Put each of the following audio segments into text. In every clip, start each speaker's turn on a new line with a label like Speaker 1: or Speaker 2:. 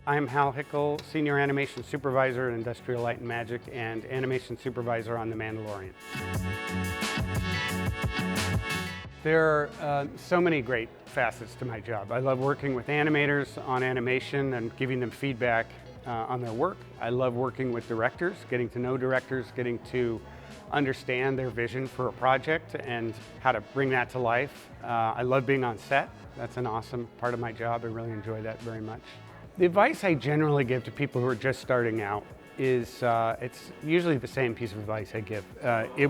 Speaker 1: I'm Hal Hickel, Senior Animation Supervisor at Industrial Light and Magic and Animation Supervisor on The Mandalorian. There are so many great facets to my job. I love working with animators on animation and giving them feedback on their work. I love working with directors, getting to know directors, getting to understand their vision for a project and how to bring that to life. I love being on set. That's an awesome part of my job. I really enjoy that very much. The advice I generally give to people who are just starting out is, it's usually the same piece of advice I give,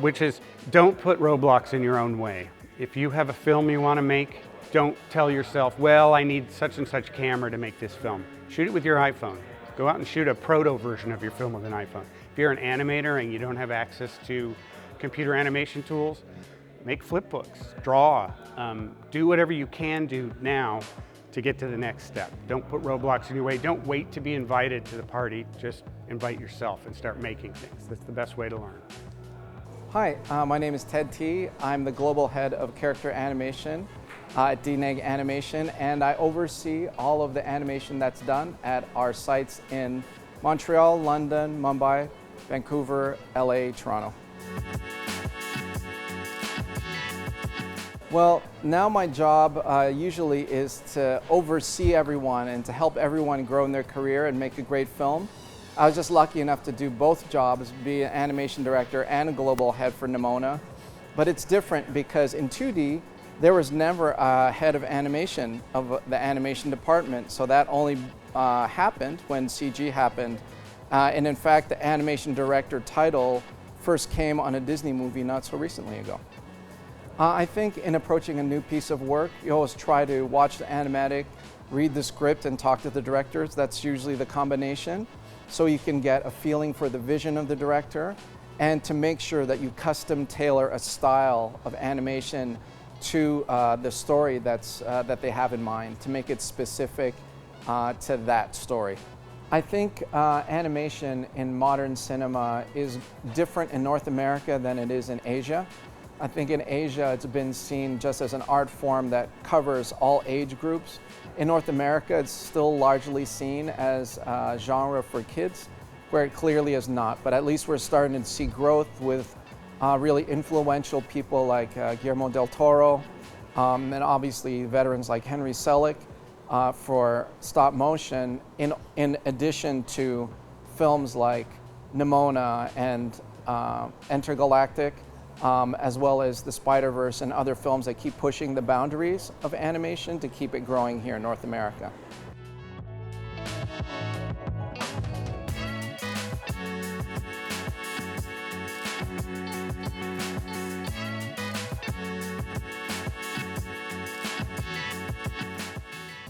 Speaker 1: which is don't put roadblocks in your own way. If you have a film you want to make, don't tell yourself, well, I need such and such camera to make this film. Shoot it with your iPhone. Go out and shoot a proto version of your film with an iPhone. If you're an animator and you don't have access to computer animation tools, make flipbooks, draw, do whatever you can do now to get to the next step. Don't put roadblocks in your way. Don't wait to be invited to the party. Just invite yourself and start making things. That's the best way to learn.
Speaker 2: Hi, my name is Ted T. I'm the Global Head of Character Animation at DNEG Animation, and I oversee all of the animation that's done at our sites in Montreal, London, Mumbai, Vancouver, LA, Toronto. Well, now my job usually is to oversee everyone and to help everyone grow in their career and make a great film. I was just lucky enough to do both jobs, be an animation director and a global head for Nimona. But it's different because in 2D, there was never a head of animation of the animation department, so that only happened when CG happened. And in fact, the animation director title first came on a Disney movie not so recently ago. I think in approaching a new piece of work, you always try to watch the animatic, read the script, and talk to the directors. That's usually the combination, so you can get a feeling for the vision of the director and to make sure that you custom tailor a style of animation to the story that they have in mind, to make it specific to that story. I think animation in modern cinema is different in North America than it is in Asia. I think in Asia it's been seen just as an art form that covers all age groups. In North America it's still largely seen as a genre for kids, where it clearly is not, but at least we're starting to see growth with really influential people like Guillermo del Toro, and obviously veterans like Henry Selick for stop motion, in addition to films like Nimona and Intergalactic, as well as the Spider-Verse and other films that keep pushing the boundaries of animation to keep it growing here in North America.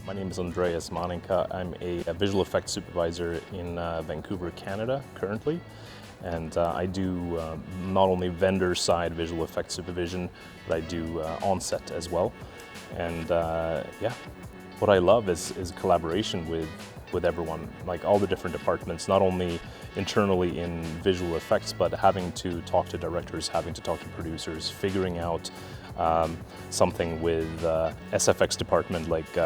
Speaker 3: My name is Andreas Maninka. I'm a visual effects supervisor in Vancouver, Canada currently. And I do not only vendor side visual effects supervision, but I do on-set as well. And yeah, what I love is collaboration with everyone, like all the different departments, not only internally in visual effects, but having to talk to directors, having to talk to producers, figuring out something with SFX department, like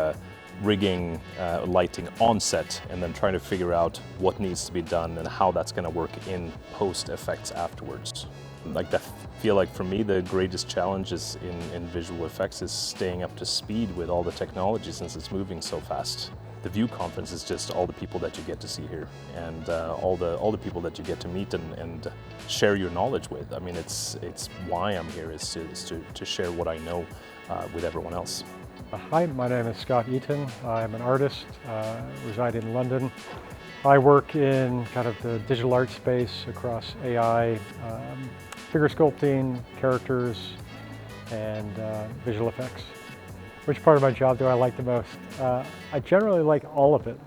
Speaker 3: rigging, lighting on set, and then trying to figure out what needs to be done and how that's going to work in post effects afterwards. Like, I feel like for me the greatest challenge is in visual effects is staying up to speed with all the technology, since it's moving so fast. The View Conference is just all the people that you get to see here, and all the people that you get to meet and share your knowledge with. I mean, it's why I'm here, is to share what I know with everyone else.
Speaker 4: Hi, my name is Scott Eaton. I'm an artist, reside in London. I work in kind of the digital art space across AI, figure sculpting, characters, and visual effects. Which part of my job do I like the most? I generally like all of it.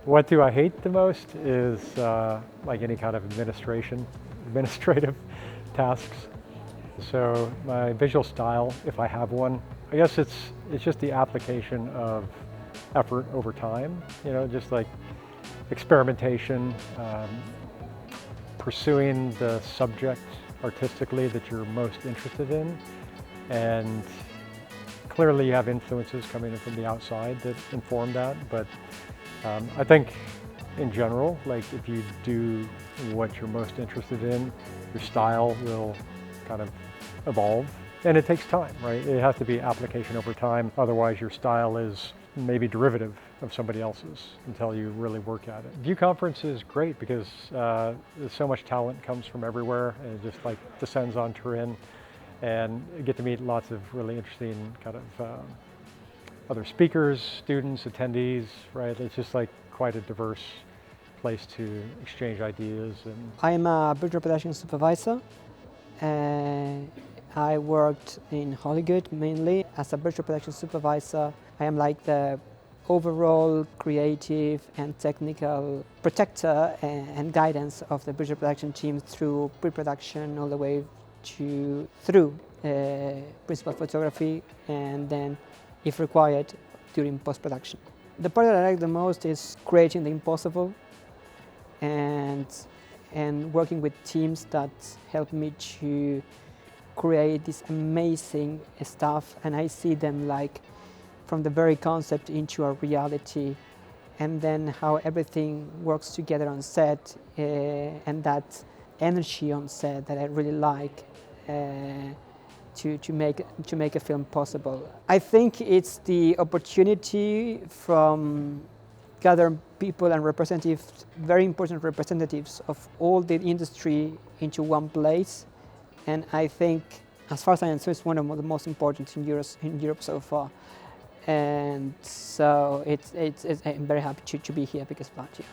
Speaker 4: What do I hate the most is like any kind of administrative tasks. So my visual style, if I have one, I guess it's just the application of effort over time, you know, just like experimentation, pursuing the subject artistically that you're most interested in, and clearly you have influences coming in from the outside that inform that, but I think in general, like if you do what you're most interested in, your style will kind of evolve. And it takes time, right? It has to be application over time. Otherwise, your style is maybe derivative of somebody else's until you really work at it. View Conference is great because so much talent comes from everywhere and it just like descends on Turin, and you get to meet lots of really interesting kind of other speakers, students, attendees, right? It's just like quite a diverse place to exchange ideas. And
Speaker 5: I am a virtual production supervisor. I worked in Hollywood mainly as a virtual production supervisor. I am like the overall creative and technical protector and guidance of the virtual production team through pre-production all the way through principal photography, and then, if required, during post-production. The part that I like the most is creating the impossible and working with teams that help me to create this amazing stuff, and I see them like from the very concept into a reality, and then how everything works together on set, and that energy on set that I really like to make a film possible. I think it's the opportunity from gather people and representatives, very important representatives of all the industry into one place, and I think, as far as I am concerned, it's one of the most important in Europe so far. And so I'm very happy to be here because of that. Yeah.